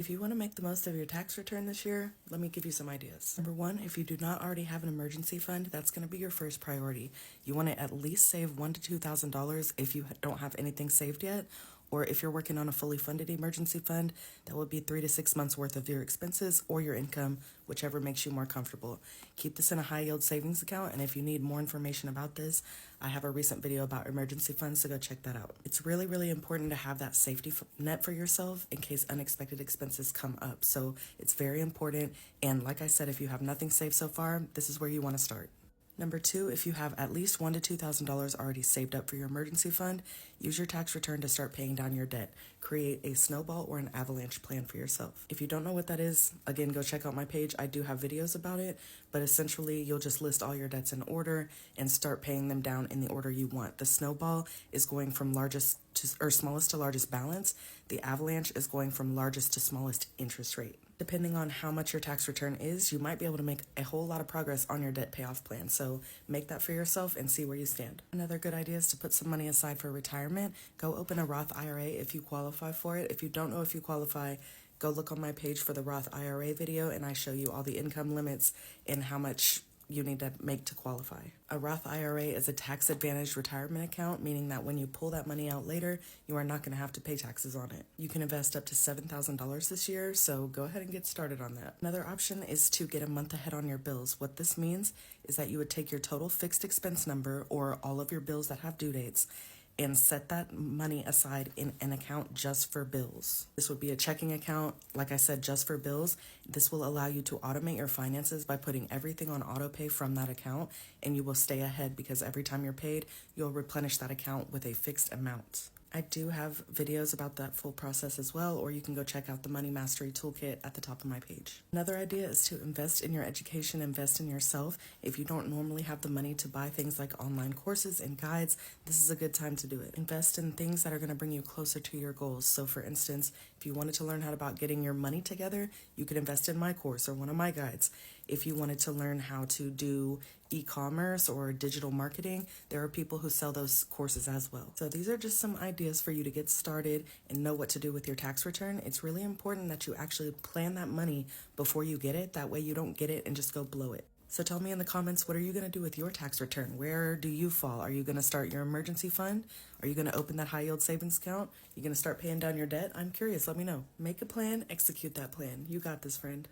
If you want to make the most of your tax return this year, let me give you some ideas. Number one, if you do not already have an emergency fund, that's going to be your first priority. You want to at least save $1,000 to $2,000 if you don't have anything saved yet, or if you're working on a fully funded emergency fund, that would be 3 to 6 months worth of your expenses or your income, whichever makes you more comfortable. Keep this in a high yield savings account, and if you need more information about this, I have a recent video about emergency funds, so go check that out. It's really, really important to have that safety net for yourself in case unexpected expenses come up. So it's very important, and like I said, if you have nothing saved so far, this is where you want to start. Number two, if you have at least $1,000 to $2,000 already saved up for your emergency fund, use your tax return to start paying down your debt. Create a snowball or an avalanche plan for yourself. If you don't know what that is, again, go check out my page. I do have videos about it, but essentially you'll just list all your debts in order and start paying them down in the order you want. The snowball is going from smallest to largest balance. The avalanche is going from largest to smallest interest rate. Depending on how much your tax return is, you might be able to make a whole lot of progress on your debt payoff plan. So make that for yourself and see where you stand. Another good idea is to put some money aside for retirement. Go open a Roth IRA if you qualify for it. If you don't know if you qualify, go look on my page for the Roth IRA video, and I show you all the income limits and how much you need to make to qualify. A Roth IRA is a tax-advantaged retirement account, meaning that when you pull that money out later, you are not going to have to pay taxes on it. You can invest up to $7,000 this year, so go ahead and get started on that. Another option is to get a month ahead on your bills. What this means is that you would take your total fixed expense number or all of your bills that have due dates and set that money aside in an account just for bills. This would be a checking account, like I said, just for bills. This will allow you to automate your finances by putting everything on auto pay from that account, and you will stay ahead because every time you're paid, you'll replenish that account with a fixed amount. I do have videos about that full process as well, or you can go check out the Money Mastery Toolkit at the top of my page. Another idea is to invest in your education, invest in yourself. If you don't normally have the money to buy things like online courses and guides, this is a good time to do it. Invest in things that are going to bring you closer to your goals. So for instance, if you wanted to learn about getting your money together, you could invest in my course or one of my guides. If you wanted to learn how to do e-commerce or digital marketing, there are people who sell those courses as well. So these are just some ideas for you to get started and know what to do with your tax return. It's really important that you actually plan that money before you get it. That way you don't get it and just go blow it. So tell me in the comments, what are you going to do with your tax return? Where do you fall? Are you going to start your emergency fund? Are you going to open that high yield savings account? Are you going to start paying down your debt? I'm curious. Let me know. Make a plan, execute that plan. You got this, friend.